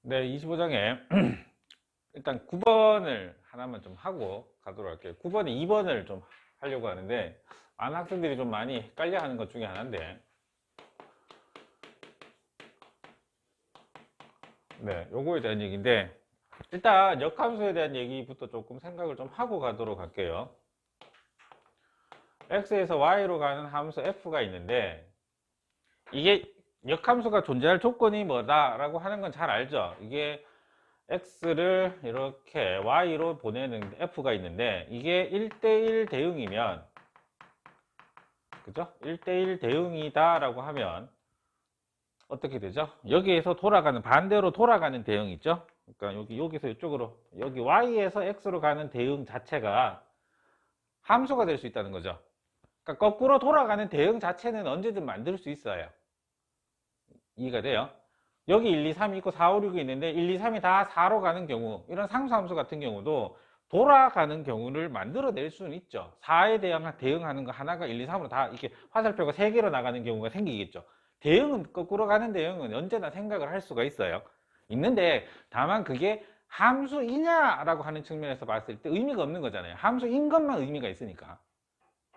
네, 25장에 일단 9번을 하나만 좀 하고 가도록 할게요. 9번에 2번을 좀 하려고 하는데 아는 학생들이 좀 많이 헷갈려 하는 것 중에 하나인데, 네, 요거에 대한 얘기인데, 일단 역함수에 대한 얘기부터 조금 생각을 좀 하고 가도록 할게요. x에서 y로 가는 함수 f가 있는데, 이게 역함수가 존재할 조건이 뭐다라고 하는 건 잘 알죠. 이게 x를 이렇게 y로 보내는 f가 있는데, 이게 1대1 대응이면, 그죠? 1대1 대응이다 라고 하면 어떻게 되죠? 여기에서 돌아가는, 반대로 돌아가는 대응 있죠? 그러니까 여기서 이쪽으로, 여기 y에서 x로 가는 대응 자체가 함수가 될 수 있다는 거죠. 그러니까 거꾸로 돌아가는 대응 자체는 언제든 만들 수 있어요. 이해가 돼요? 여기 1, 2, 3이 있고 4, 5, 6이 있는데 1, 2, 3이 다 4로 가는 경우, 이런 상수함수 같은 경우도 돌아가는 경우를 만들어낼 수는 있죠. 4에 대응하는 거 하나가 1, 2, 3으로 다 이렇게 화살표가 3개로 나가는 경우가 생기겠죠. 대응은, 거꾸로 가는 대응은 언제나 생각을 할 수가 있어요. 있는데 다만 그게 함수이냐라고 하는 측면에서 봤을 때 의미가 없는 거잖아요. 함수인 것만 의미가 있으니까.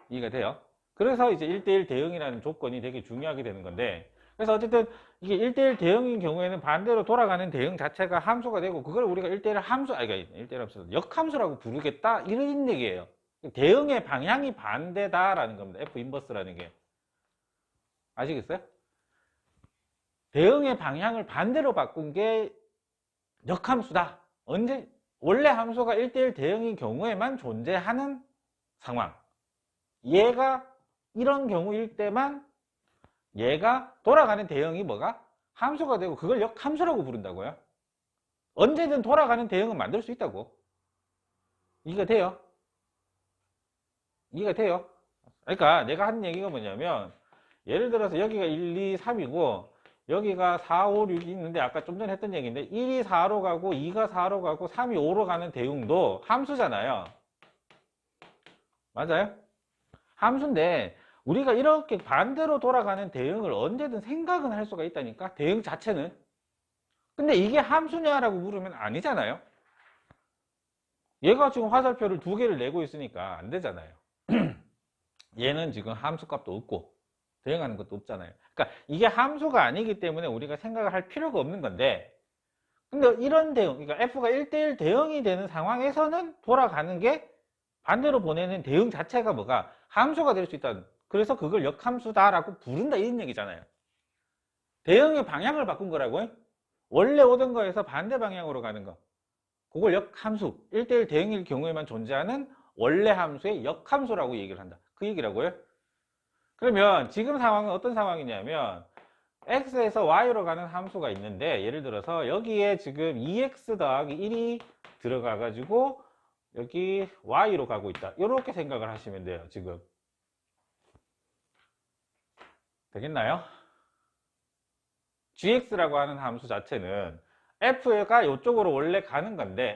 이해가 돼요? 그래서 이제 1대1 대응이라는 조건이 되게 중요하게 되는 건데, 그래서 어쨌든 이게 1대1 대응인 경우에는 반대로 돌아가는 대응 자체가 함수가 되고, 그걸 우리가 1대1 함수, 아니, 1대1 함수, 역함수라고 부르겠다, 이런 얘기예요. 대응의 방향이 반대다라는 겁니다. F 인버스라는 게. 아시겠어요? 대응의 방향을 반대로 바꾼 게 역함수다. 언제? 원래 함수가 1대1 대응인 경우에만 존재하는 상황. 얘가 이런 경우일 때만 얘가 돌아가는 대응이 뭐가? 함수가 되고, 그걸 역함수라고 부른다고요. 언제든 돌아가는 대응은 만들 수 있다고. 이해가 돼요? 이해가 돼요? 그러니까 내가 하는 얘기가 뭐냐면, 예를 들어서 여기가 1, 2, 3이고 여기가 4, 5, 6이 있는데, 아까 좀 전에 했던 얘기인데 1이 4로 가고 2가 4로 가고 3이 5로 가는 대응도 함수잖아요. 맞아요? 함수인데 우리가 이렇게 반대로 돌아가는 대응을 언제든 생각은 할 수가 있다니까, 대응 자체는. 근데 이게 함수냐라고 물으면 아니잖아요. 얘가 지금 화살표를 2개를 내고 있으니까 안 되잖아요. 얘는 지금 함수값도 없고 대응하는 것도 없잖아요. 그러니까 이게 함수가 아니기 때문에 우리가 생각을 할 필요가 없는 건데, 근데 이런 대응, 그러니까 F가 1대1 대응이 되는 상황에서는 돌아가는 게, 반대로 보내는 대응 자체가 뭐가 함수가 될 수 있다. 그래서 그걸 역함수다라고 부른다, 이런 얘기잖아요. 대응의 방향을 바꾼 거라고요. 원래 오던 거에서 반대 방향으로 가는 거, 그걸 역함수, 1대1 대응일 경우에만 존재하는 원래 함수의 역함수라고 얘기를 한다. 그 얘기라고요. 그러면 지금 상황은 어떤 상황이냐면, x에서 y로 가는 함수가 있는데, 예를 들어서 여기에 지금 2x 더하기 1이 들어가 가지고 여기 y로 가고 있다, 이렇게 생각을 하시면 돼요. 지금 되겠나요? gx라고 하는 함수 자체는 f가 이쪽으로 원래 가는 건데,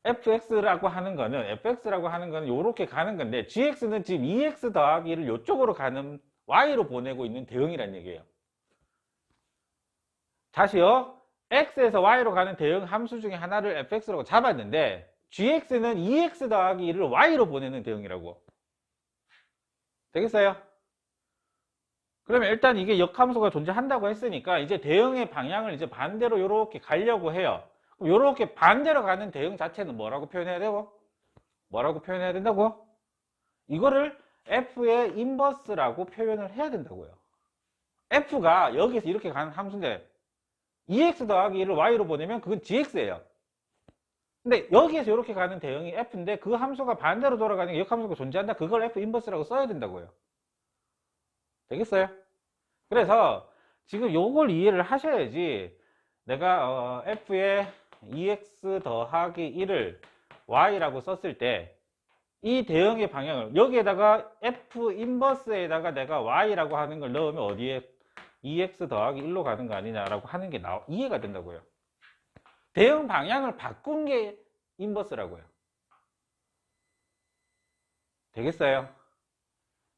fx라고 하는 거는, fx라고 하는 거는 이렇게 가는 건데, gx는 지금 2x 더하기를 이쪽으로 가는 y로 보내고 있는 대응이란 얘기예요. 다시요. x에서 y로 가는 대응 함수 중에 하나를 fx라고 잡았는데, gx는 2x 더하기 1을 y로 보내는 대응이라고. 되겠어요? 그러면 일단 이게 역함수가 존재한다고 했으니까 이제 대응의 방향을 이제 반대로 이렇게 가려고 해요. 그럼 이렇게 반대로 가는 대응 자체는 뭐라고 표현해야 되고? 뭐라고 표현해야 된다고? 이거를 f의 인버스라고 표현을 해야 된다고요. f가 여기서 이렇게 가는 함수인데 2x 더하기 1을 y로 보내면 그건 gx예요. 근데 여기에서 이렇게 가는 대응이 f인데, 그 함수가 반대로 돌아가는 역함수가 존재한다. 그걸 f 인버스라고 써야 된다고요. 되겠어요? 그래서 지금 요걸 이해를 하셔야지, 내가 f에 2x 더하기 1을 y라고 썼을 때 이 대응의 방향을, 여기에다가 f 인버스에다가 내가 y라고 하는 걸 넣으면 어디에 2x 더하기 1로 가는 거 아니냐라고 하는 게 이해가 된다고요. 대응 방향을 바꾼 게 인버스라고요. 되겠어요?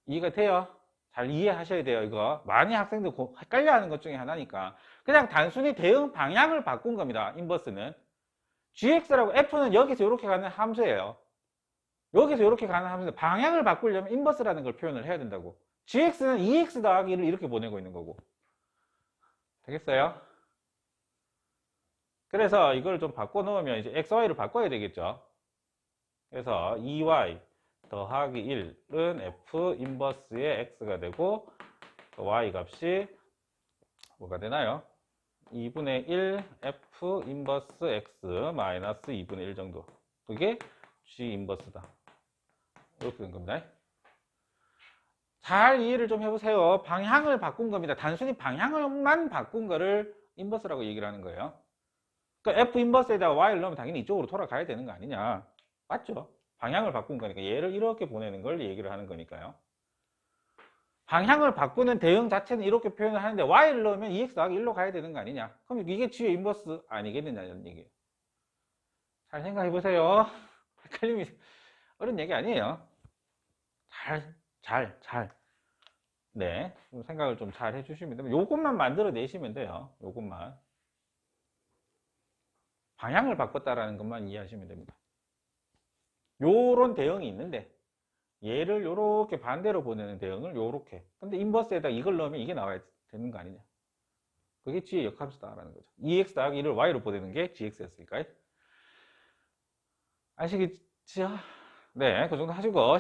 이해가 돼요? 잘 이해하셔야 돼요. 이거 많이 학생들 헷갈려 하는 것 중에 하나니까. 그냥 단순히 대응 방향을 바꾼 겁니다. 인버스는. gx라고 f는 여기서 이렇게 가는 함수예요. 여기서 이렇게 가는 함수인데 방향을 바꾸려면 인버스라는 걸 표현을 해야 된다고. gx는 2x 더하기 1을 이렇게 보내고 있는 거고. 되겠어요? 그래서 이걸 좀 바꿔 놓으면 이제 xy를 바꿔야 되겠죠. 그래서 2y 더하기 1은 f 인버스의 x가 되고 y 값이 뭐가 되나요? 2분의 1 f 인버스 x 마이너스 2분의 1 정도. 그게 g 인버스다. 이렇게 된 겁니다. 잘 이해를 좀 해보세요. 방향을 바꾼 겁니다. 단순히 방향만 바꾼 거를 인버스라고 얘기를 하는 거예요. 그러니까 f 인버스에다가 y를 넣으면 당연히 이쪽으로 돌아가야 되는 거 아니냐. 맞죠? 방향을 바꾼 거니까 얘를 이렇게 보내는 걸 얘기를 하는 거니까요. 방향을 바꾸는 대응 자체는 이렇게 표현을 하는데 y를 넣으면 2x 더하기 1로 가야 되는 거 아니냐. 그럼 이게 g의 인버스 아니겠느냐는 얘기예요. 잘 생각해 보세요. 헷갈림이 어려운 얘기 아니에요. 잘. 네. 생각을 좀 잘 해주시면 됩니다. 요것만 만들어 내시면 돼요. 요것만. 방향을 바꿨다라는 것만 이해하시면 됩니다. 요런 대응이 있는데 얘를 요렇게 반대로 보내는 대응을 요렇게. 근데 인버스에다 이걸 넣으면 이게 나와야 되는 거 아니냐. 그게 g의 역함수다라는 거죠. 2x 더하기 1을 y로 보내는 게 gx였으니까. 아시겠죠? 네, 그 정도 하시고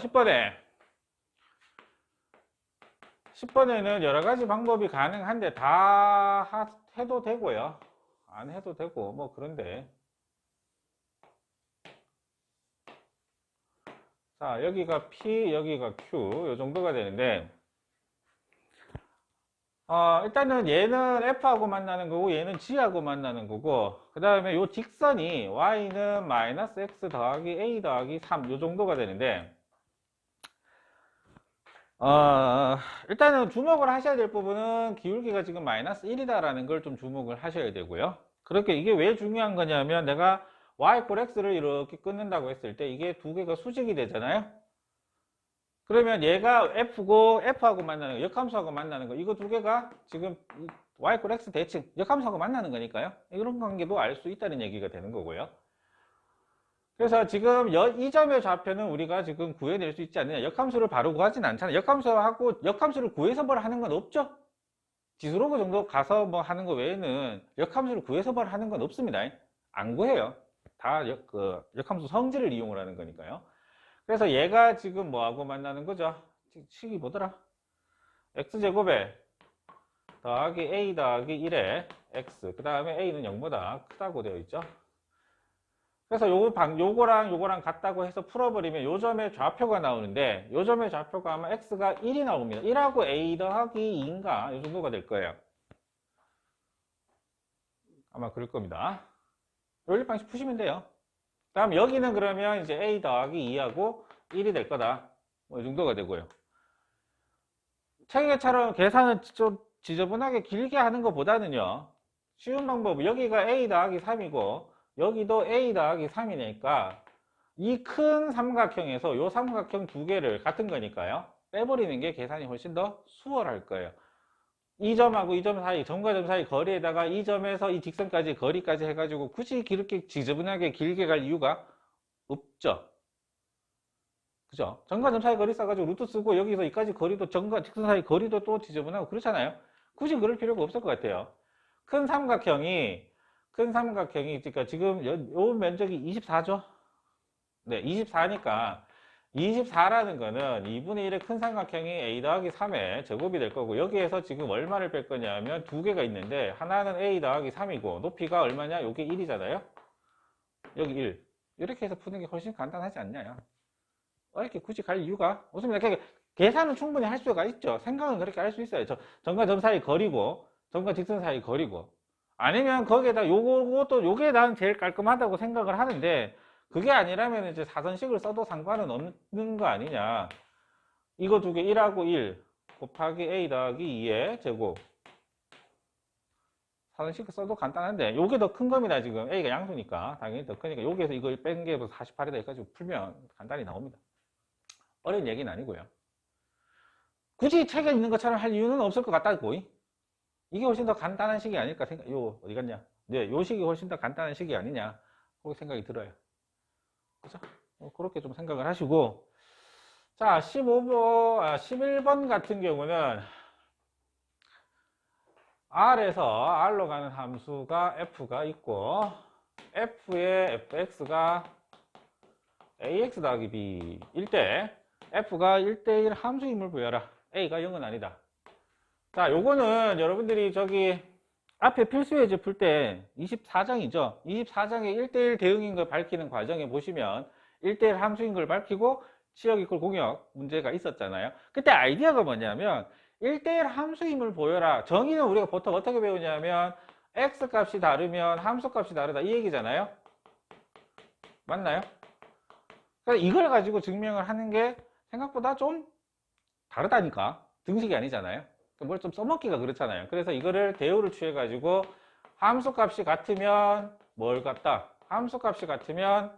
10번에는 여러 가지 방법이 가능한데 다 해도 되고요. 안 해도 되고 뭐 그런데 자, 여기가 P, 여기가 Q 요 정도가 되는데 일단은 얘는 F하고 만나는 거고 얘는 G하고 만나는 거고 그 다음에 요 직선이 Y는 마이너스 X 더하기 A 더하기 3 요 정도가 되는데 일단은 주목을 하셔야 될 부분은 기울기가 지금 마이너스 1이다 라는 걸 좀 주목을 하셔야 되고요. 그렇게 이게 왜 중요한 거냐면 내가 y = x를 이렇게 끊는다고 했을 때 이게 두 개가 수직이 되잖아요. 그러면 얘가 f고 f하고 만나는 거, 역함수하고 만나는 거 이거 두 개가 지금 y = x 대칭 역함수하고 만나는 거니까요. 이런 관계도 알 수 있다는 얘기가 되는 거고요. 그래서 지금 이 점의 좌표는 우리가 지금 구해낼 수 있지 않느냐. 역함수를 바로 구하진 않잖아요. 역함수를 구해서 뭘 하는 건 없죠. 지수로그 정도 가서 뭐 하는 거 외에는 역함수를 구해서 뭘 하는 건 없습니다. 안 구해요. 다 역함수 성질을 이용을 하는 거니까요. 그래서 얘가 지금 뭐하고 만나는 거죠? 식이 뭐더라? x제곱에 더하기 a 더하기 1에 x 그 다음에 a는 0보다 크다고 되어 있죠. 그래서 요거랑 같다고 해서 풀어버리면 요 점의 좌표가 나오는데 요 점의 좌표가 아마 x가 1이 나옵니다. 1하고 a 더하기 2인가 요 정도가 될 거예요. 아마 그럴 겁니다. 연립 방식 푸시면 돼요. 다음 여기는 그러면 이제 a 더하기 2하고 1이 될 거다. 뭐 이 정도가 되고요. 체계처럼 계산을 좀 지저분하게 길게 하는 것보다는요. 쉬운 방법은 여기가 a 더하기 3이고 여기도 a 더하기 3이니까 이 큰 삼각형에서 요 삼각형 두 개를 같은 거니까요. 빼버리는 게 계산이 훨씬 더 수월할 거예요. 이 점하고 이 점 사이, 점과 점 사이 거리에다가 이 점에서 이 직선까지 거리까지 해가지고 굳이 그렇게 지저분하게 길게 갈 이유가 없죠. 그죠? 점과 점 사이 거리 써가지고 루트 쓰고 여기서 여기까지 거리도 점과 직선 사이 거리도 또 지저분하고 그렇잖아요. 굳이 그럴 필요가 없을 것 같아요. 큰 삼각형이 그러니까 지금 요 면적이 24죠? 네, 24니까 24라는 거는 2분의 1의 큰 삼각형이 a 더하기 3의 제곱이 될 거고 여기에서 지금 얼마를 뺄 거냐면 두 개가 있는데 하나는 a 더하기 3이고 높이가 얼마냐? 요게 1이잖아요? 여기 1. 이렇게 해서 푸는 게 훨씬 간단하지 않냐요? 이렇게 굳이 갈 이유가 없습니다. 계산은 충분히 할 수가 있죠. 생각은 그렇게 할 수 있어요. 점과 점 사이 거리고 점과 직선 사이 거리고 아니면 거기에다 요게 난 제일 깔끔하다고 생각을 하는데 그게 아니라면 이제 사선식을 써도 상관은 없는 거 아니냐. 이거 두 개 1하고 1 곱하기 a 더하기 2의 제곱. 사선식 써도 간단한데 요게 더 큰 겁니다. 지금 a가 양수니까 당연히 더 크니까 여기에서 이걸 뺀 게 48이다 해가지고 풀면 간단히 나옵니다. 어려운 얘기는 아니고요. 굳이 책에 있는 것처럼 할 이유는 없을 것 같다고. 이게 훨씬 더 간단한 식이 아닐까 생각, 어디 갔냐? 네, 요 식이 훨씬 더 간단한 식이 아니냐. 그렇게 생각이 들어요. 그죠? 그렇게 좀 생각을 하시고. 자, 11번 같은 경우는 R에서 R로 가는 함수가 F가 있고, F의 fx가 ax 더하기 b일 때, F가 1대1 함수임을 보여라. A가 0은 아니다. 자, 요거는 여러분들이 저기 앞에 필수예제 풀 때 24장이죠. 24장에 1대1 대응인 걸 밝히는 과정에 보시면 1대1 함수인 걸 밝히고 치역 이퀄 공역 문제가 있었잖아요. 그때 아이디어가 뭐냐면 1대1 함수임을 보여라. 정의는 우리가 보통 어떻게 배우냐면 x 값이 다르면 함수 값이 다르다 이 얘기잖아요. 맞나요? 그러니까 이걸 가지고 증명을 하는 게 생각보다 좀 다르다니까. 등식이 아니잖아요. 뭘 좀 써먹기가 그렇잖아요. 그래서 이거를 대우를 취해 가지고 함수 값이 같으면 뭘 같다? 함수 값이 같으면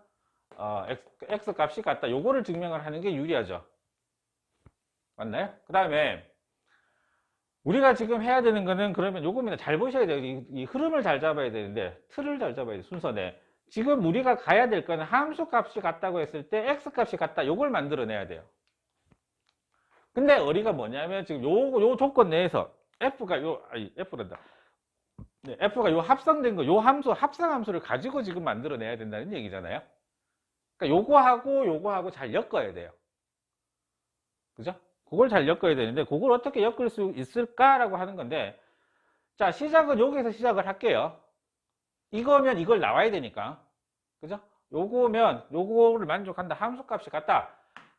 x 값이 같다. 요거를 증명을 하는 게 유리하죠. 맞나요? 그 다음에 우리가 지금 해야 되는 거는 그러면 요겁니다. 잘 보셔야 돼요. 이 흐름을 잘 잡아야 되는데 틀을 잘 잡아야 돼요. 순서네. 지금 우리가 가야 될 거는 함수 값이 같다고 했을 때 x 값이 같다. 요걸 만들어내야 돼요. 근데 어리가 뭐냐면 지금 요 조건 내에서 F가 F란다. 네, F가 요 합성된 거, 요 함수, 합성 함수를 가지고 지금 만들어내야 된다는 얘기잖아요. 그러니까 요거하고 잘 엮어야 돼요. 그죠? 그걸 잘 엮어야 되는데, 그걸 어떻게 엮을 수 있을까라고 하는 건데, 자, 시작은 여기서 시작을 할게요. 이거면 이걸 나와야 되니까. 그죠? 요거를 만족한다. 함수 값이 같다.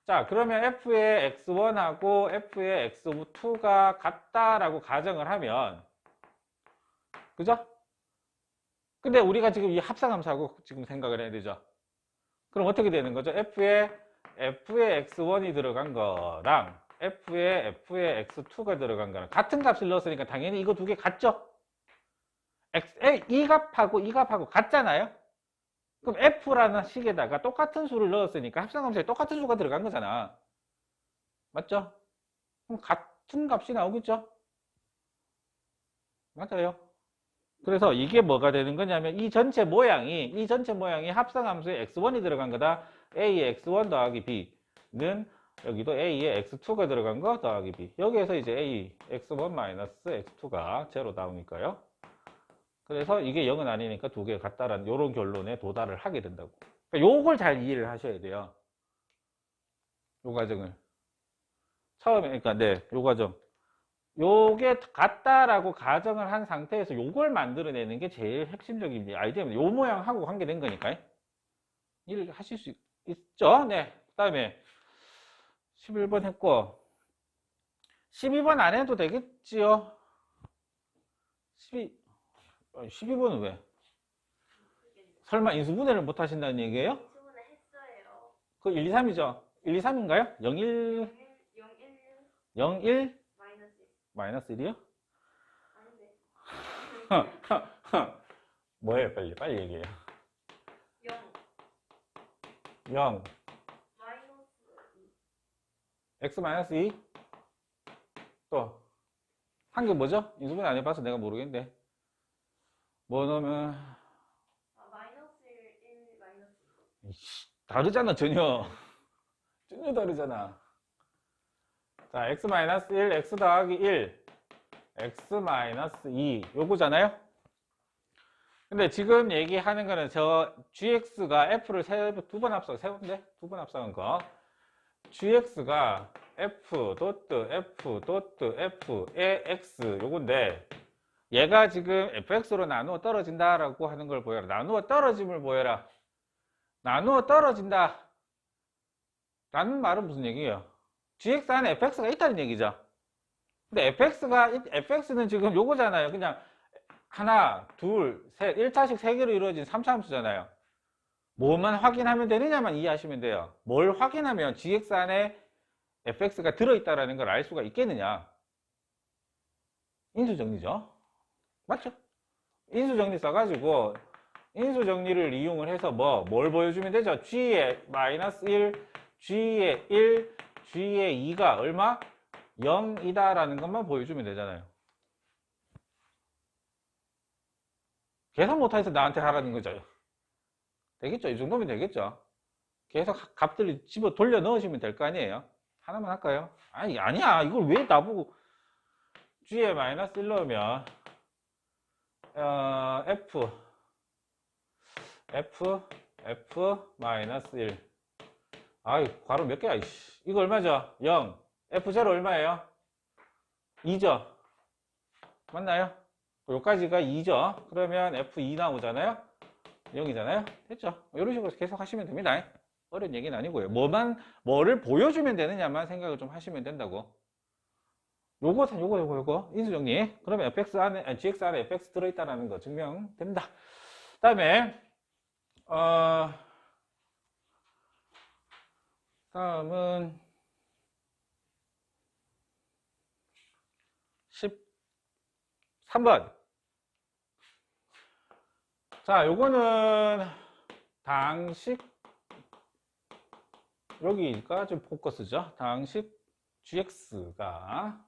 자, 그러면 f의 x1하고 f의 x2가 같다라고 가정을 하면, 그죠? 근데 우리가 지금 이 합성함수하고 지금 생각을 해야 되죠. 그럼 어떻게 되는 거죠? f의 x1이 들어간 거랑 f의 x2가 들어간 거랑 같은 값을 넣었으니까 당연히 이거 두 개 같죠? 이 값하고 같잖아요? 그럼 f라는 식에다가 똑같은 수를 넣었으니까 합성함수에 똑같은 수가 들어간 거잖아. 맞죠? 그럼 같은 값이 나오겠죠? 맞아요. 그래서 이게 뭐가 되는 거냐면 이 전체 모양이 합성함수에 x1이 들어간 거다. a의 x1 더하기 b는 여기도 a의 x2가 들어간 거 더하기 b. 여기에서 이제 a x1 마이너스 x2가 제로 나오니까요. 그래서 이게 0은 아니니까 두 개 같다라는 이런 결론에 도달을 하게 된다고. 그러니까 요걸 잘 이해를 하셔야 돼요. 요 과정을. 처음에, 그러니까, 네, 요 과정. 요게 같다라고 가정을 한 상태에서 요걸 만들어내는 게 제일 핵심적인 아이디어입니다. 요 모양하고 관계된 거니까. 일을 하실 수 있죠? 네. 그 다음에 11번 했고, 12번 안 해도 되겠지요? 12번은 왜? 설마 인수분해를 못 하신다는 얘기예요? 인수분해 했어요. 그 1, 2, 3이죠? 1, 2, 3인가요? 0, 1, 0, 1? 마이너스 1이요? 아닌데. 뭐예요? 빨리 얘기해요. 0. 0. 마이너스 2. x 마이너스 2? 또. 한 게 뭐죠? 인수분해 안 해봐서 내가 모르겠는데. 뭐 넣으면. 마이너스 1, 마이너스 2. 다르잖아, 전혀. 전혀 다르잖아. 자, x 마이너스 1, x 더하기 1, x 마이너스 2. 요거잖아요? 근데 지금 얘기하는 거는 저 gx가 f를 두 번 앞서간 거. gx가 f f의 x 요건데 얘가 지금 fx로 나누어 떨어진다라고 하는 걸 보여라. 나누어 떨어짐을 보여라. 나누어 떨어진다 라는 말은 무슨 얘기예요? gx 안에 fx가 있다는 얘기죠. 근데 fx는 지금 요거잖아요. 그냥 하나, 둘, 셋, 1차식 3개로 이루어진 3차 함수잖아요. 뭐만 확인하면 되느냐만 이해하시면 돼요. 뭘 확인하면 gx 안에 fx가 들어있다는 걸 알 수가 있겠느냐? 인수정리죠. 맞죠? 인수정리 써가지고 인수정리를 이용을 해서 뭘 보여주면 되죠? g의 마이너스 1, g의 1, g의 2가 얼마? 0이다라는 것만 보여주면 되잖아요. 계산 못해서 나한테 하라는 거죠. 되겠죠? 이 정도면 되겠죠? 계속 값들 집어 돌려 넣으시면 될 거 아니에요? 하나만 할까요? 아니, 아니야. 이걸 왜 나보고 G에 마이너스 1 넣으면, F 마이너스 1. 아이, 괄호 몇 개야, 이씨. 이거 얼마죠? 0. F0 얼마예요? 2죠? 맞나요? 여기까지가 2죠? 그러면 F2 나오잖아요? 0이잖아요? 됐죠? 이런 식으로 계속 하시면 됩니다. 어려운 얘기는 아니고요. 뭐를 보여주면 되느냐만 생각을 좀 하시면 된다고. 요거. 인수 정리. 그러면 fx 안에, gx 안에 fx 들어있다는 거 증명됩니다. 그 다음에, 다음은 13번. 자, 요거는 당식, 여기가 좀 포커스죠. 당식 gx가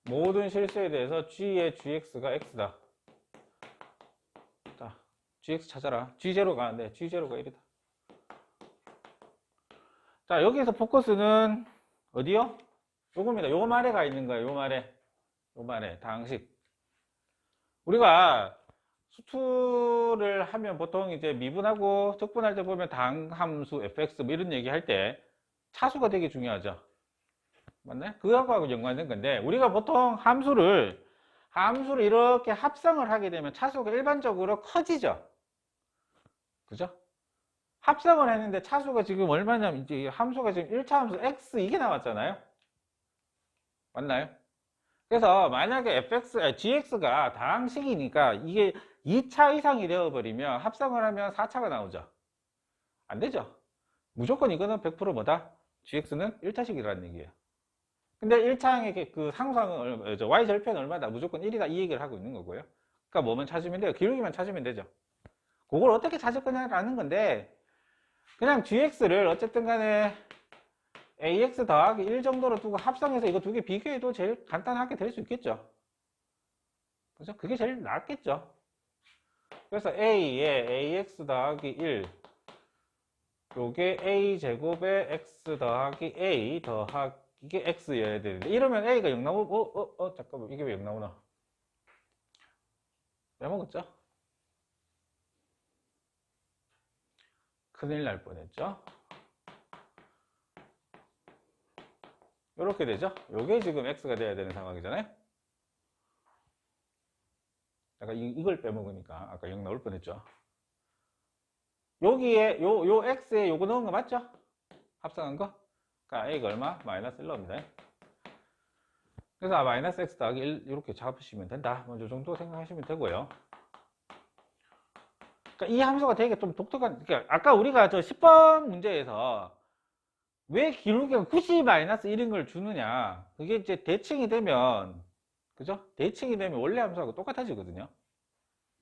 모든 실수에 대해서 g의 gx가 x다. 자, gx 찾아라. g0가 안 돼. g0가 1이다. 자, 여기에서 포커스는 어디요? 요겁니다. 요 말에가 있는 거예요. 요 말에. 당식. 우리가 수투를 하면 보통 이제 미분하고 적분할 때 보면 당함수 fx 뭐 이런 얘기 할 때 차수가 되게 중요하죠. 맞나요? 그거하고 연관된 건데, 우리가 보통 함수를 이렇게 합성을 하게 되면 차수가 일반적으로 커지죠. 그죠? 합성을 했는데 차수가 지금 얼마냐면, 이제 함수가 지금 1차 함수 x 이게 나왔잖아요. 맞나요? 그래서 만약에 gx가 다항식이니까 이게 2차 이상이 되어버리면 합성을 하면 4차가 나오죠. 안 되죠. 무조건 이거는 100% 뭐다? gx는 1차식이라는 얘기예요. 근데 1차항의 그 상수항은 y절편은 얼마다? 무조건 1이다 이 얘기를 하고 있는 거고요. 그러니까 뭐만 찾으면 돼요? 기울기만 찾으면 되죠. 그걸 어떻게 찾을 거냐라는 건데, 그냥 gx를 어쨌든 간에 ax 더하기 1 정도로 두고 합성해서 이거 두 개 비교해도 제일 간단하게 될 수 있겠죠. 그죠? 그게 제일 낫겠죠. 그래서 a에 ax 더하기 1, 요게 a 제곱에 x 더하기 a 더하기 이게 x여야 되는데, 이러면 a가 0 나오고, 잠깐만, 이게 왜 0 나오나? 빼먹었죠? 큰일 날 뻔했죠? 이렇게 되죠? 요게 지금 x가 돼야 되는 상황이잖아요? 약간 이걸 빼먹으니까 아까 0 나올 뻔했죠? 여기에 요 x에 요거 넣은 거 맞죠? 합성한 거? 그러니까 a가 얼마? 마이너스 1 넣습니다. 그래서 마이너스 x 더하기 1 이렇게 잡으시면 된다. 뭐 이 정도 생각하시면 되고요. 그러니까 이 함수가 되게 좀 독특한, 그러니까 아까 우리가 저 10번 문제에서 왜 기울기가 굳이 마이너스 1인 걸 주느냐. 그게 이제 대칭이 되면, 그죠? 대칭이 되면 원래 함수하고 똑같아지거든요.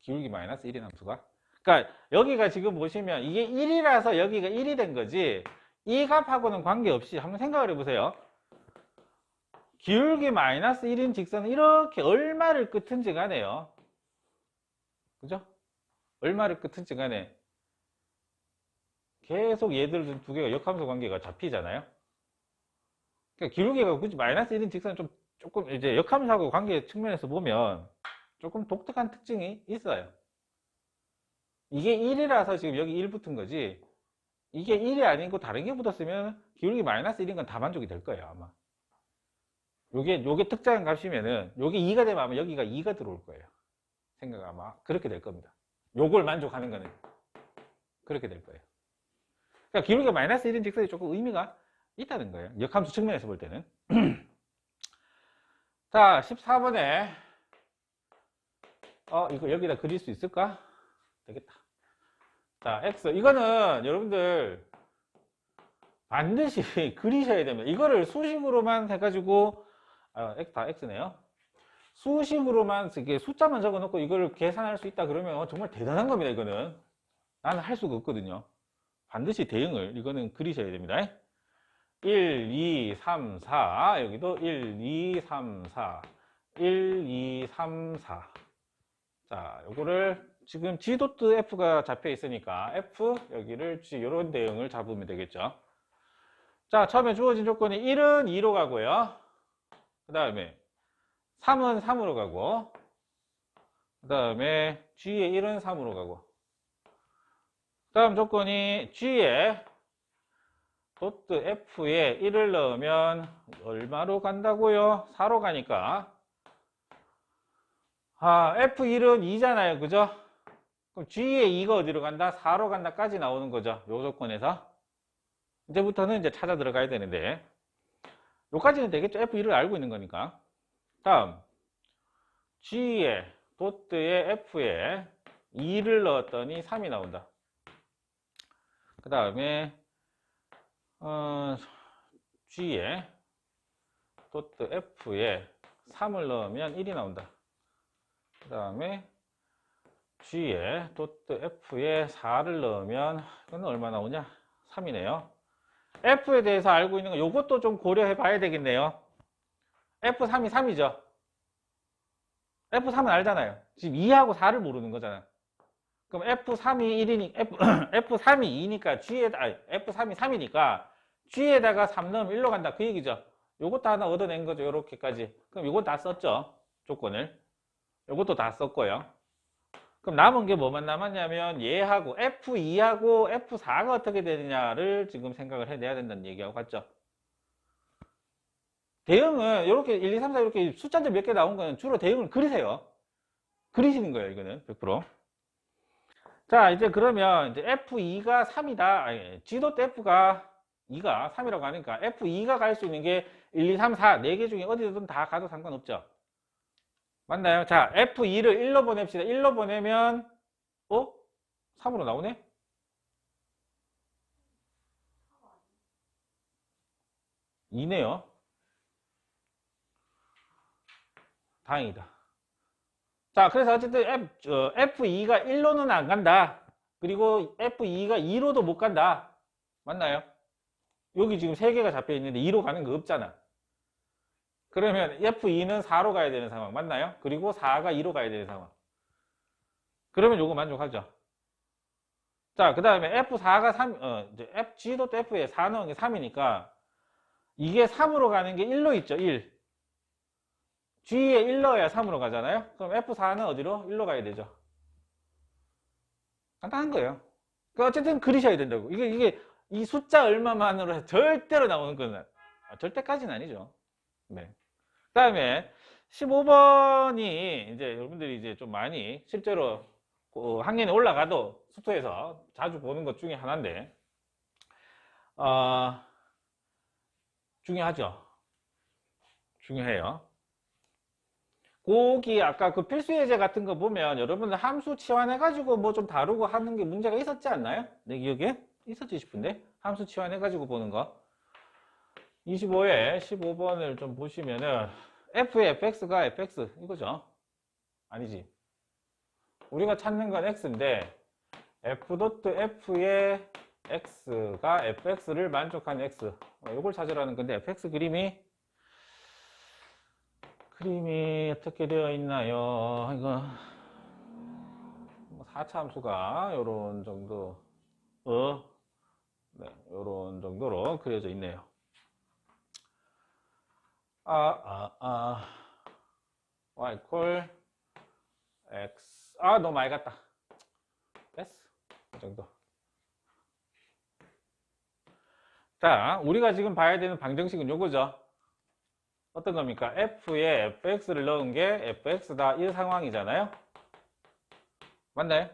기울기 마이너스 1인 함수가. 그러니까 여기가 지금 보시면 이게 1이라서 여기가 1이 된 거지, 이 값하고는 관계없이 한번 생각을 해보세요. 기울기 마이너스 1인 직선은 이렇게 얼마를 끄든지 간에요. 그죠? 얼마를 끄든지 간에 계속 얘들 두 개가 역함수 관계가 잡히잖아요. 그러니까 기울기가 굳이 마이너스 1인 직선은 조금 이제 역함수하고 관계 측면에서 보면 조금 독특한 특징이 있어요. 이게 1이라서 지금 여기 1 붙은 거지, 이게 1이 아니고 다른 게 붙었으면 기울기 마이너스 1인 건 다 만족이 될 거예요, 아마. 요게 특정 값이면은, 요게 2가 되면 아마 여기가 2가 들어올 거예요. 생각 아마 그렇게 될 겁니다. 요걸 만족하는 거는 그렇게 될 거예요. 그러니까 기울기가 마이너스 1인 직선이 조금 의미가 있다는 거예요. 역함수 측면에서 볼 때는. 자, 14번에, 이거 여기다 그릴 수 있을까? 되겠다. 자, x. 이거는 여러분들 반드시 그리셔야 됩니다. 이거를 수식으로만 해가지고, 다 x네요. 수식으로만 이렇게 숫자만 적어 놓고 이거를 계산할 수 있다 그러면 정말 대단한 겁니다. 이거는 나는 할 수가 없거든요. 반드시 대응을 이거는 그리셔야 됩니다. 1, 2, 3, 4 여기도 1, 2, 3, 4 1, 2, 3, 4 자, 요거를 지금 G.F가 잡혀 있으니까 F 여기를 G 이런 대응을 잡으면 되겠죠. 자, 처음에 주어진 조건이 1은 2로 가고요. 그 다음에 3은 3으로 가고, 그 다음에 G의 1은 3으로 가고, 다음 조건이 G에 도트 F에 1을 넣으면 얼마로 간다고요? 4로 가니까 F1은 2잖아요. 그죠? 그럼 G에 2가 어디로 간다? 4로 간다까지 나오는 거죠. 요 조건에서. 이제부터는 이제 찾아 들어가야 되는데 요까지는 되겠죠. F1을 알고 있는 거니까. 다음 G에 도트에 F에 2를 넣었더니 3이 나온다. 그 다음에 G에 도트 F에 3을 넣으면 1이 나온다. 그 다음에 G에 도트 F에 4를 넣으면 이건 얼마 나오냐? 3이네요. F에 대해서 알고 있는 거 요것도 좀 고려해 봐야 되겠네요. F3이 3이죠. F3은 알잖아요. 지금 2하고 4를 모르는 거잖아. 그럼 F3이 1이니 F3이 2니까 F3이 3이니까 G에다가 3 넣으면 1로 간다. 그 얘기죠. 요것도 하나 얻어낸 거죠. 요렇게까지. 그럼 요건 다 썼죠. 조건을. 요것도 다 썼고요. 그럼 남은 게 뭐만 남았냐면 얘하고 F2하고 F4가 어떻게 되느냐를 지금 생각을 해내야 된다는 얘기하고 같죠. 대응은 이렇게 1, 2, 3, 4 이렇게 숫자들 몇 개 나온 거는 주로 대응을 그리세요. 그리시는 거예요. 이거는 100%. 자, 이제 그러면 이제 F2가 3이다. 아니, G도 F가 2가 3이라고 하니까 F2가 갈 수 있는 게 1, 2, 3, 4, 4개 중에 어디든 다 가도 상관없죠. 맞나요? 자, F2를 1로 보냅시다. 1로 보내면 3으로 나오네? 이네요. 다행이다. 자, 그래서 어쨌든 F2가 1로는 안 간다. 그리고 F2가 2로도 못 간다. 맞나요? 여기 지금 3개가 잡혀 있는데 2로 가는 거 없잖아. 그러면 F2는 4로 가야 되는 상황. 맞나요? 그리고 4가 2로 가야 되는 상황. 그러면 요거 만족하죠. 자, 그 다음에 F4가 3, 이제 G도 또 F에 4 넣은 게 3이니까 이게 3으로 가는 게 1로 있죠. 1. G에 1 넣어야 3으로 가잖아요. 그럼 F4는 어디로? 1로 가야 되죠. 간단한 거예요. 그러니까 어쨌든 그리셔야 된다고. 이게 이 숫자 얼마만으로 절대로 나오는 건 절대까지는 아니죠. 네. 그 다음에 15번이 이제 여러분들이 이제 좀 많이 실제로 학년에 올라가도 숙소에서 자주 보는 것 중에 하나인데, 중요하죠. 중요해요. 거기 아까 그 필수 예제 같은 거 보면 여러분들 함수 치환해가지고 뭐 좀 다루고 하는 게 문제가 있었지 않나요? 내 기억에? 있었지 싶은데? 함수 치환해가지고 보는 거. 25에 15번을 좀 보시면은 F의 fx가 fx 이거죠. 아니지. 우리가 찾는 건 x인데 f.f의 x가 fx를 만족하는 x. 이걸 찾으라는 건데 fx 그림이 어떻게 되어 있나요? 이거 4차 함수가 요런 정도 네, 요런 정도로 그려져 있네요. y 콜 x 너무 많이 갔다. 됐어. 이 정도. 자, 우리가 지금 봐야 되는 방정식은 요거죠. 어떤 겁니까? f에 fx를 넣은 게 fx다 이 상황이잖아요. 맞나요?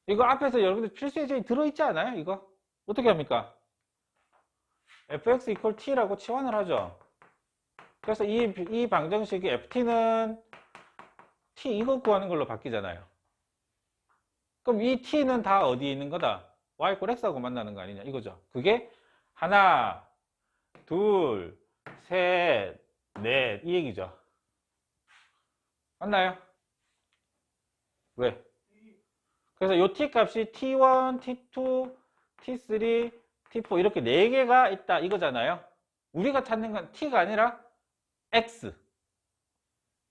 이거 앞에서 여러분들 필수 예제에 들어있지 않아요? 이거 어떻게 합니까? fx 이퀄 t라고 치환을 하죠. 그래서 이 방정식이 ft는 t 이거 구하는 걸로 바뀌잖아요. 그럼 이 t는 다 어디에 있는 거다? y = x하고 만나는 거 아니냐 이거죠. 그게 하나, 둘, 셋, 넷 이 얘기죠. 맞나요? 왜? 그래서 요 t 값이 t1, t2, t3, t4 이렇게 4개가 있다 이거잖아요. 우리가 찾는 건 t가 아니라 x.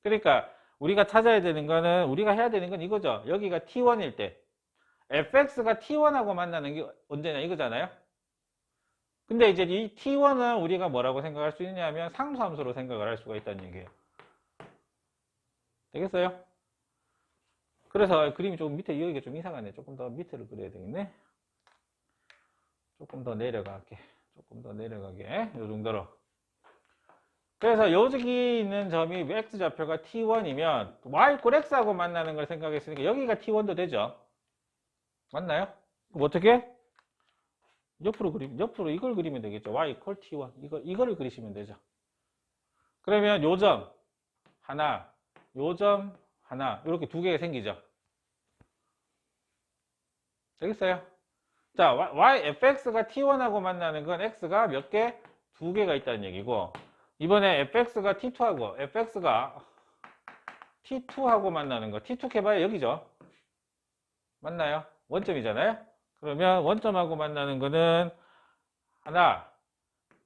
그러니까 우리가 찾아야 되는 거는, 우리가 해야 되는 건 이거죠. 여기가 t1일 때 fx가 t1하고 만나는 게 언제냐 이거잖아요. 근데 이제 이 t1은 우리가 뭐라고 생각할 수 있냐면 상수함수로 생각을 할 수가 있다는 얘기예요. 되겠어요? 그래서 그림이 조금 밑에 여기가 좀 이상하네. 조금 더 밑으로 그려야 되겠네. 조금 더 내려가게. 조금 더 내려가게. 이 정도로. 그래서 여기 있는 점이 x좌표가 t1이면 y = x하고 만나는 걸 생각했으니까 여기가 t1도 되죠. 맞나요? 그럼 어떻게? 옆으로 이걸 그리면 되겠죠. y = t1. 이거를 그리시면 되죠. 그러면 요점 하나, 요점 하나, 이렇게 두 개가 생기죠. 되겠어요? 자, fx가 t1하고 만나는 건 x가 몇 개? 두 개가 있다는 얘기고, 이번에 fx가 t2하고 fx가 t2하고 만나는 거, t2 해봐야 여기죠. 맞나요? 원점이잖아요. 그러면 원점하고 만나는 거는 하나,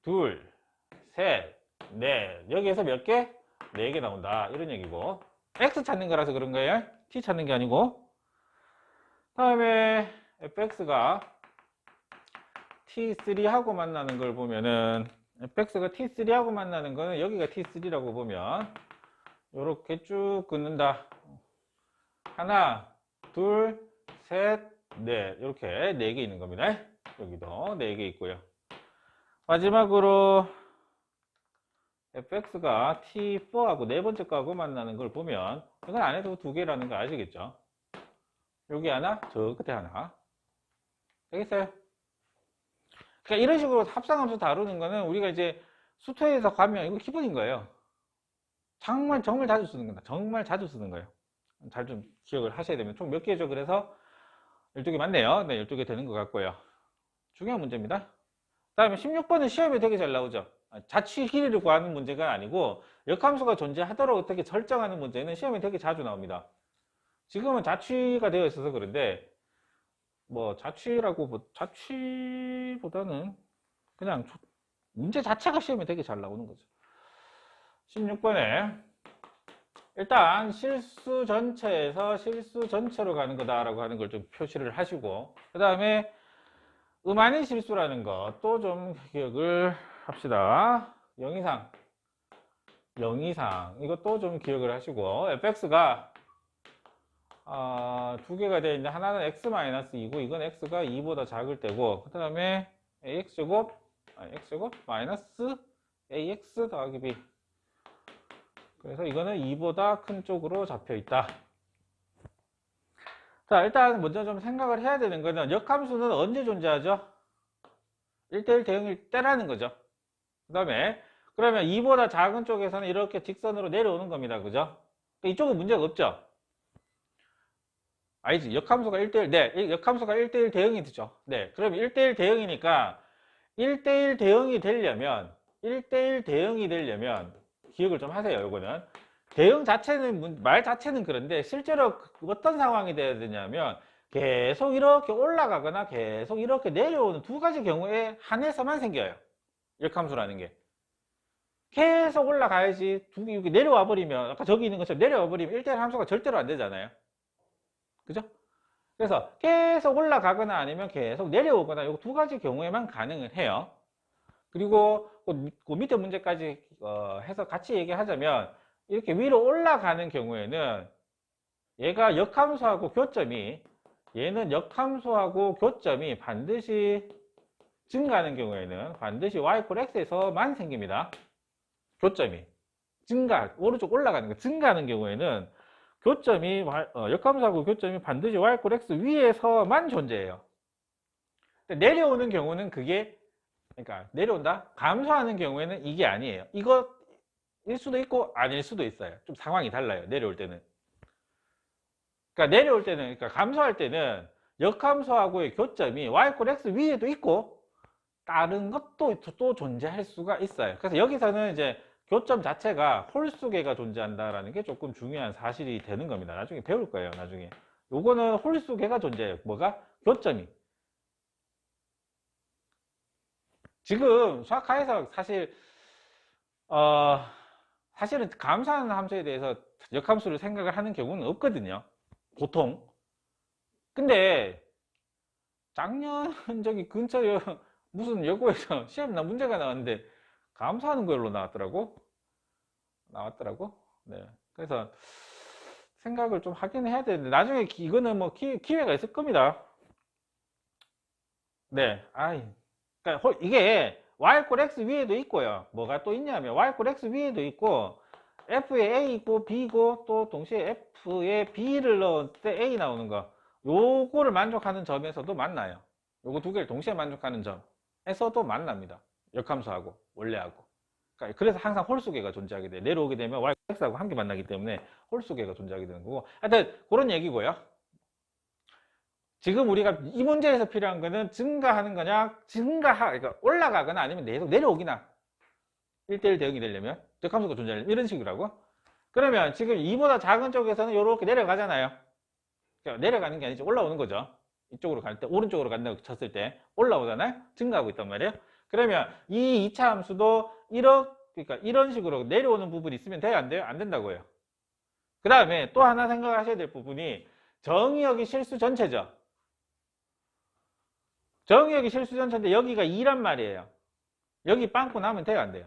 둘, 셋, 넷. 여기에서 몇 개? 네 개 나온다. 이런 얘기고. x 찾는 거라서 그런 거예요. t 찾는 게 아니고. 다음에 fx가 t3하고 만나는 걸 보면은, fx가 t3하고 만나는 거는 여기가 t3라고 보면 이렇게 쭉 긋는다. 하나, 둘, 셋, 넷. 이렇게 네 개 있는 겁니다. 여기도 네 개 있고요. 마지막으로 fx가 t4하고 네 번째 거하고 만나는 걸 보면 이건 안 해도 두 개라는 거 아시겠죠? 여기 하나, 저 끝에 하나. 되겠어요? 그러니까 이런 식으로 합성함수 다루는 거는 우리가 이제 수토에서 가면 이거 기본인 거예요. 정말 자주 쓰는 겁니다. 정말 자주 쓰는 거예요. 잘 좀 기억을 하셔야 되면 총 몇 개죠? 그래서 12개 맞네요. 네, 12개 되는 것 같고요. 중요한 문제입니다. 그 다음에 16번은 시험에 되게 잘 나오죠. 자취 길이를 구하는 문제가 아니고 역함수가 존재하도록 어떻게 설정하는 문제는 시험에 되게 자주 나옵니다. 지금은 자취가 되어 있어서 그런데 뭐 자취보다는 그냥 문제 자체가 시험에 되게 잘 나오는 거죠. 16번에 일단 실수 전체에서 실수 전체로 가는 거다라고 하는 걸 좀 표시를 하시고, 그 다음에 아닌 실수라는 거 또 좀 기억을 합시다. 0 이상 이것도 좀 기억을 하시고, fx가 두 개가 되어 있는데 하나는 x-2고 이건 x가 2보다 작을 때고, 그 다음에 ax제곱 마이너스 ax 더하기 b. 그래서 이거는 2보다 큰 쪽으로 잡혀 있다. 자, 일단 먼저 좀 생각을 해야 되는 거는 역함수는 언제 존재하죠? 1대1 대응일 때라는 거죠. 그 다음에 그러면 2보다 작은 쪽에서는 이렇게 직선으로 내려오는 겁니다. 그죠? 이쪽은 문제가 없죠? 아니지. 역함수가 1대1, 네, 역함수가 1대1 대응이 되죠. 네, 그러면 1대1 대응이니까 1대1 대응이 되려면 기억을 좀 하세요. 요거는 대응 자체는 말 자체는 그런데 실제로 어떤 상황이 돼야 되냐면 계속 이렇게 올라가거나 계속 이렇게 내려오는 두 가지 경우에 한해서만 생겨요. 역함수라는 게 계속 올라가야지. 이렇게 내려와 버리면 아까 저기 있는 것처럼 내려와 버리면 1대1 함수가 절대로 안 되잖아요. 그죠? 그래서 계속 올라가거나 아니면 계속 내려오거나 이 두 가지 경우에만 가능을 해요. 그리고 그 밑에 문제까지 해서 같이 얘기하자면 이렇게 위로 올라가는 경우에는 얘가 역함수하고 교점이 반드시 증가하는 경우에는 반드시 y = x에서만 생깁니다. 교점이 오른쪽 올라가는 거 증가하는 경우에는 역함수하고 교점이 반드시 y = x 위에서만 존재해요. 내려오는 경우는 그러니까 내려온다? 감소하는 경우에는 이게 아니에요. 이거일 수도 있고 아닐 수도 있어요. 좀 상황이 달라요. 내려올 때는. 그러니까 감소할 때는 역함수하고의 교점이 y = x 위에도 있고 다른 것도 또 존재할 수가 있어요. 그래서 여기서는 이제 교점 자체가 홀수계가 존재한다라는 게 조금 중요한 사실이 되는 겁니다. 나중에 배울 거예요. 나중에. 요거는 홀수계가 존재해요. 뭐가? 교점이. 지금 수학하에서 사실 사실은 감소하는 함수에 대해서 역함수를 생각을 하는 경우는 없거든요. 보통. 근데 작년 저기 근처에 무슨 여고에서 시험나 문제가 나왔는데 감소하는 걸로 나왔더라고. 네. 그래서 생각을 좀 하긴 해야 되는데 나중에 이거는 뭐 기회가 있을 겁니다. 네. 그러니까 이게 y 꼴 x 위에도 있고요. 뭐가 또 있냐면 y 꼴 x 위에도 있고 f에 a 있고 b고 또 동시에 f에 b를 넣을 때 a 나오는 거. 요거를 만족하는 점에서도 만나요. 요거 두 개를 동시에 만족하는 점에서도 만납니다. 역함수하고 원래하고. 그러니까 그래서 항상 홀수계가 존재하게 돼요. 내려오게 되면 y x하고 함께 만나기 때문에 홀수계가 존재하게 되는 거고. 하여튼 그런 얘기고요. 지금 우리가 이 문제에서 필요한 거는 증가하는 거냐, 그러니까 올라가거나 아니면 계속 내려오기나. 1대1 대응이 되려면 역함수가 존재하려면 이런 식이라고. 그러면 지금 2보다 작은 쪽에서는 이렇게 내려가잖아요. 그러니까 내려가는 게 아니지 올라오는 거죠. 이쪽으로 갈 때 오른쪽으로 간다고 쳤을 때 올라오잖아요. 증가하고 있단 말이에요. 그러면 이 2차 함수도 그러니까 이런 식으로 내려오는 부분이 있으면 돼요? 안 돼요? 안 된다고요. 그 다음에 또 하나 생각하셔야 될 부분이 정의역이 실수 전체죠. 정의역이 실수 전체인데 여기가 2란 말이에요. 여기 빵꾸 나면 돼요? 안 돼요?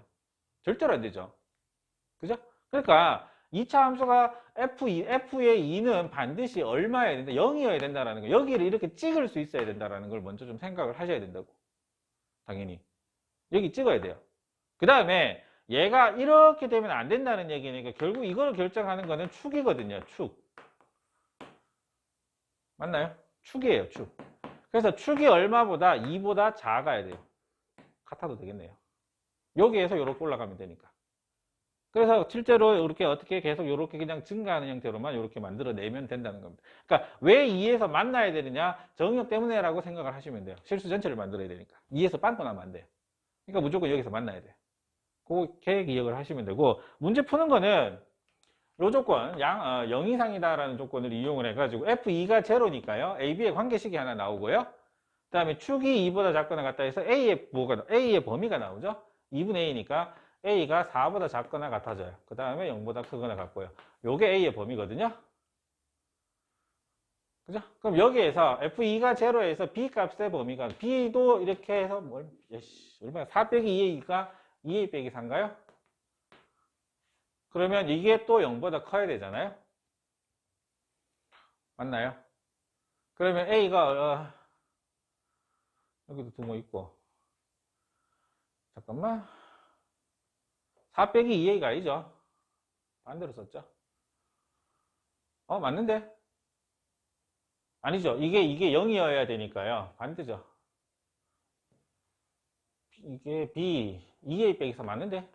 절대로 안 되죠. 그죠? 그러니까 2차 함수가 F의 2는 반드시 얼마여야 된다? 0이어야 된다라는 거. 여기를 이렇게 찍을 수 있어야 된다라는 걸 먼저 좀 생각을 하셔야 된다고. 당연히. 여기 찍어야 돼요. 그 다음에 얘가 이렇게 되면 안 된다는 얘기니까 결국 이걸 결정하는 거는 축이거든요. 축. 맞나요? 축이에요. 축. 그래서 축이 얼마보다 2보다 작아야 돼요. 같아도 되겠네요. 여기에서 이렇게 올라가면 되니까. 그래서 실제로 이렇게 어떻게 계속 이렇게 그냥 증가하는 형태로만 이렇게 만들어내면 된다는 겁니다. 그러니까 왜 2에서 만나야 되느냐? 정의역 때문에라고 생각을 하시면 돼요. 실수 전체를 만들어야 되니까. 2에서 빵꾸 나면 안 돼요. 그러니까 무조건 여기서 만나야 돼요. 그렇게 기억을 하시면 되고, 문제 푸는 거는 이 조건, 0 이상이다라는 조건을 이용을 해가지고 F2가 제로니까요. AB의 관계식이 하나 나오고요. 그 다음에 축이 2보다 작거나 같다 해서 A의 범위가 나오죠. 2분의 A니까 A가 4보다 작거나 같아져요. 그 다음에 0보다 크거나 같고요. 요게 A의 범위거든요. 그죠? 그럼 여기에서 F2가 제로에서 B 값의 범위가, B도 이렇게 해서 얼마야? 4 빼기 2A가 2A 빼기 4인가요? 그러면 이게 또 0보다 커야 되잖아요? 맞나요? 그러면 A가, 여기도 등호 있고. 잠깐만. 4 빼기 2A가 아니죠? 반대로 썼죠? 맞는데? 아니죠. 이게 0이어야 되니까요. 반대죠. 이게 B, 2A 빼기 4 맞는데?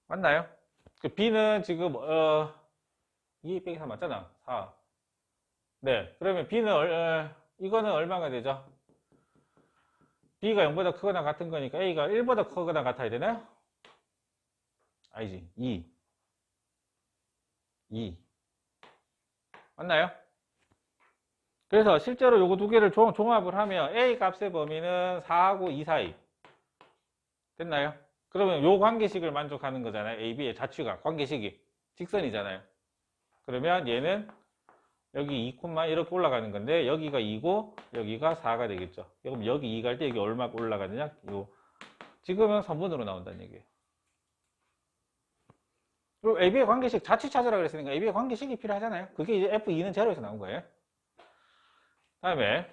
맞나요? 그 B는 지금 2A 빼기 4 맞잖아. 4. 네. 그러면 B는 이거는 얼마가 되죠? B가 0보다 크거나 같은 거니까 A가 1보다 크거나 같아야 되나요? 아니지. 2. 맞나요? 그래서 실제로 요거 두 개를 종합을 하면 A 값의 범위는 4하고 2 사이. 됐나요? 그러면 요 관계식을 만족하는 거잖아요. AB의 자취가 관계식이 직선이잖아요. 그러면 얘는 여기 2, 이렇게 올라가는 건데 여기가 2고 여기가 4가 되겠죠. 그럼 여기 2 갈 때 여기 얼마 올라가느냐? 지금은 3분으로 나온다는 얘기예요. 그리고 AB의 관계식 자취 찾으라 그랬으니까 AB의 관계식이 필요하잖아요. 그게 이제 F2는 제로에서 나온 거예요. 다음에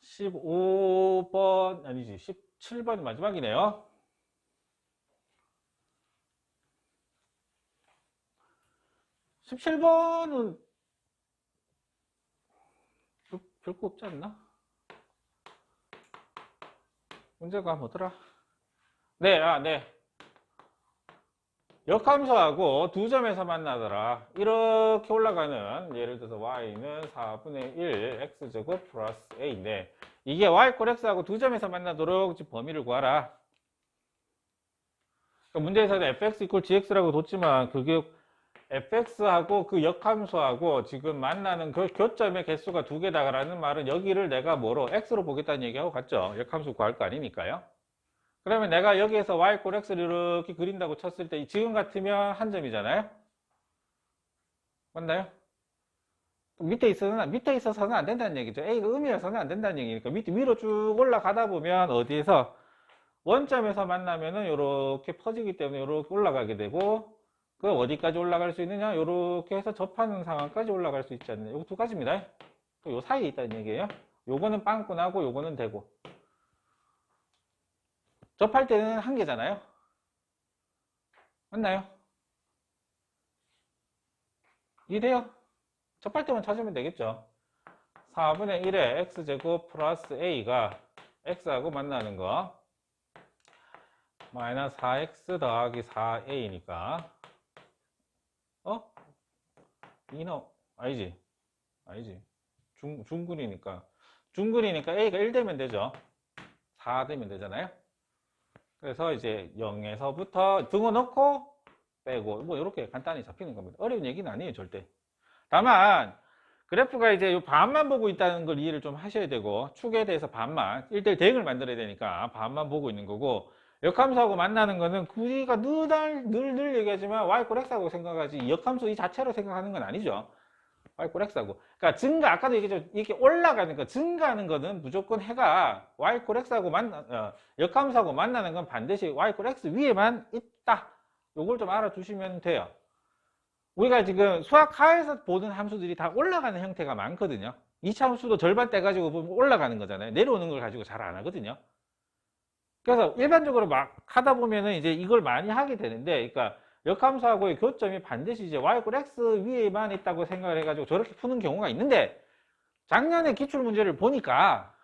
15번 아니지 17번이 마지막이네요. 17번은 별거 없지 않나? 문제가 뭐더라? 네. 역함수하고 두 점에서 만나더라. 이렇게 올라가는, 예를 들어서 y는 4분의 1 x제곱 플러스 a인데 이게 y 꼴 x하고 두 점에서 만나도록 범위를 구하라. 그러니까 문제에서는 fx 이퀄 gx라고 뒀지만 그게 fx하고 그 역함수하고 지금 만나는 그 교점의 개수가 두 개다라는 말은 여기를 내가 뭐로 x로 보겠다는 얘기하고 같죠. 역함수 구할 거 아니니까요. 그러면 내가 여기에서 y 꼴 x를 이렇게 그린다고 쳤을 때 지금 같으면 한 점이잖아요. 맞나요? 밑에 있어서는 안 된다는 얘기죠. A가 음이라서는 안 된다는 얘기니까 밑에 위로 쭉 올라가다 보면 어디에서 원점에서 만나면은 이렇게 퍼지기 때문에 이렇게 올라가게 되고 그 어디까지 올라갈 수 있느냐? 이렇게 해서 접하는 상황까지 올라갈 수 있지 않나요? 이 두 가지입니다. 또 요 사이에 있다는 얘기예요. 요거는 빵꾸나고 요거는 되고 접할 때는 한 개잖아요. 맞나요? 이래요. 접할 때만 찾으면 되겠죠. 4분의 1의 x제곱 플러스 a가 x하고 만나는 거 마이너스 4x 더하기 4a니까 아니지 중근이니까 a가 1 되면 되죠. 4 되면 되잖아요. 그래서 이제 0에서부터 등호 넣고 빼고 뭐 이렇게 간단히 잡히는 겁니다. 어려운 얘기는 아니에요 절대. 다만 그래프가 이제 요 반만 보고 있다는 걸 이해를 좀 하셔야 되고 축에 대해서 반만 1대1 대응을 만들어야 되니까 반만 보고 있는 거고 역함수하고 만나는 거는 우리가 늘 얘기하지만 y 꼴 x하고 생각하지 역함수 이 자체로 생각하는 건 아니죠. y 꼴 x하고 그러니까 아까도 얘기했죠. 이렇게 올라가는 거 증가하는 거는 무조건 해가 y 꼴 x하고 역함수하고 만나는 건 반드시 y 꼴 x 위에만 있다. 요걸 좀 알아두시면 돼요. 우리가 지금 수학하에서 보는 함수들이 다 올라가는 형태가 많거든요. 2차 함수도 절반 떼가지고 보면 올라가는 거잖아요. 내려오는 걸 가지고 잘 안 하거든요. 그래서 일반적으로 막 하다 보면은 이제 이걸 많이 하게 되는데, 그러니까 역함수하고의 교점이 반드시 이제 y꼴 x 위에만 있다고 생각을 해가지고 저렇게 푸는 경우가 있는데, 작년에 기출 문제를 보니까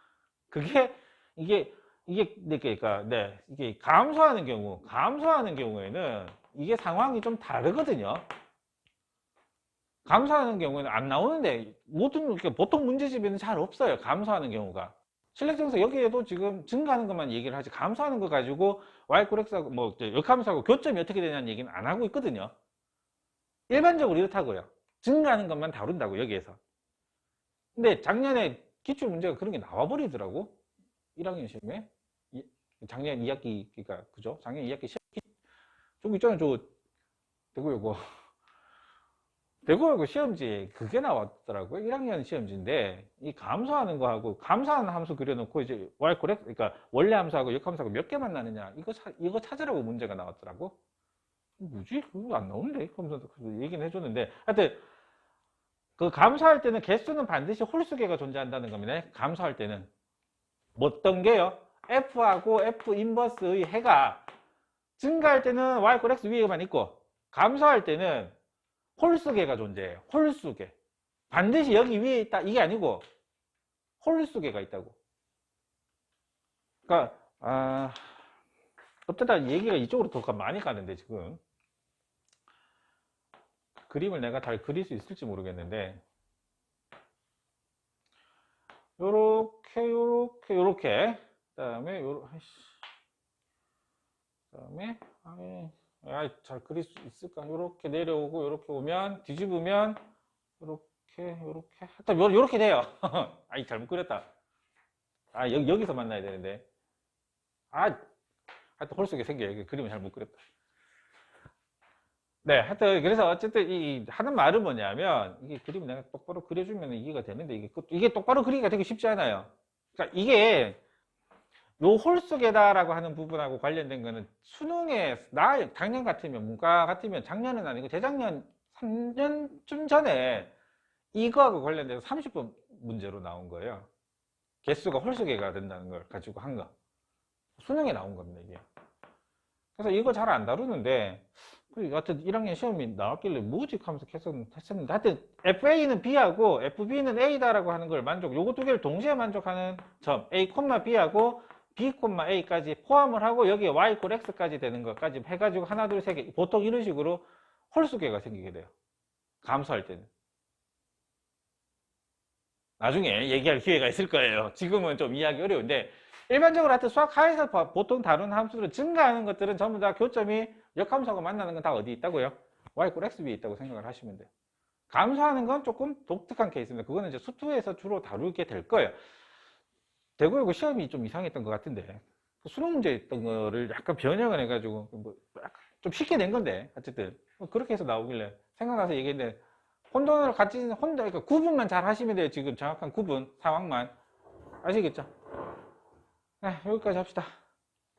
이게 감소하는 경우에는 이게 상황이 좀 다르거든요. 감소하는 경우에는 안 나오는데 보통 문제집에는 잘 없어요. 감소하는 경우가. 실력정서 여기에도 지금 증가하는 것만 얘기를 하지 감소하는 거 가지고 y꼴 x하고 역함수하고 교점이 어떻게 되냐는 얘기는 안 하고 있거든요. 일반적으로 이렇다고요. 증가하는 것만 다룬다고 여기에서. 근데 작년에 기출 문제가 그런 게 나와버리더라고. 1학년 시험에. 작년 2학기 그러니까 그죠? 작년 2학기 시험 좀 있잖아요. 저 대구하고 시험지 그게 나왔더라고요. 1학년 시험지인데 이 감소하는 거하고 감소하는 함수 그려놓고 이제 y꼴 x 그러니까 원래 함수하고 역함수하고 몇 개 만나느냐 이거 찾으라고 문제가 나왔더라고. 뭐지? 그거 안 나오는데? 그러면서 얘기는 해줬는데 하여튼 그 감소할 때는 개수는 반드시 홀수개가 존재한다는 겁니다. 감소할 때는 어떤 게요? f하고 f 인버스의 해가 증가할 때는 y꼴 x 위에만 있고 감소할 때는 홀수개가 존재해요. 홀수개. 반드시 여기 위에 있다 이게 아니고 홀수개가 있다고. 그러니까 어쩌다 얘기가 이쪽으로 더 많이 가는데 지금 그림을 내가 잘 그릴 수 있을지 모르겠는데 요렇게 그다음에 잘 그릴 수 있을까? 이렇게 내려오고 이렇게 오면 뒤집으면 이렇게 하여튼 이렇게 돼요. 아이 잘못 그렸다. 여기서 만나야 되는데 하여튼 홀수게 생겨요. 그림을 잘못 그렸다. 네, 하여튼 그래서 어쨌든 이 하는 말은 뭐냐면 이게 그림을 내가 똑바로 그려주면 이해가 되는데 이게 똑바로 그리기가 되게 쉽지 않아요. 그러니까 이게 요 홀수계다라고 하는 부분하고 관련된 거는 수능에 작년 같으면 문과 같으면 작년은 아니고 재작년 3년쯤 전에 이거하고 관련돼서 30번 문제로 나온 거예요. 개수가 홀수계가 된다는 걸 가지고 한 거. 수능에 나온 겁니다, 이게. 그래서 이거 잘 안 다루는데 하여튼 1학년 시험이 나왔길래 뭐지 하면서 했었는데 하여튼 FA는 B하고 FB는 A다라고 하는 걸 요거 두 개를 동시에 만족하는 점 A, B하고 B, A까지 포함을 하고 여기에 Y = X까지 되는 것까지 해가지고 하나, 둘, 세 개 보통 이런 식으로 홀수계가 생기게 돼요. 감소할 때는. 나중에 얘기할 기회가 있을 거예요. 지금은 좀 이해하기 어려운데 일반적으로 하여튼 수학 하에서 보통 다루는 함수들은 증가하는 것들은 전부 다 교점이 역함수하고 만나는 건 다 어디 있다고요? Y = X 위에 있다고 생각을 하시면 돼요. 감소하는 건 조금 독특한 케이스입니다. 그거는 이제 수투에서 주로 다루게 될 거예요. 대구여고 시험이 좀 이상했던 것 같은데 수능 문제 있던 거를 약간 변형을 해가지고 뭐 약간 좀 쉽게 낸 건데 어쨌든 뭐 그렇게 해서 나오길래 생각나서 얘기했는데 혼돈을 같이 그러니까 구분만 잘 하시면 돼요. 지금 정확한 구분 상황만 아시겠죠? 네, 여기까지 합시다.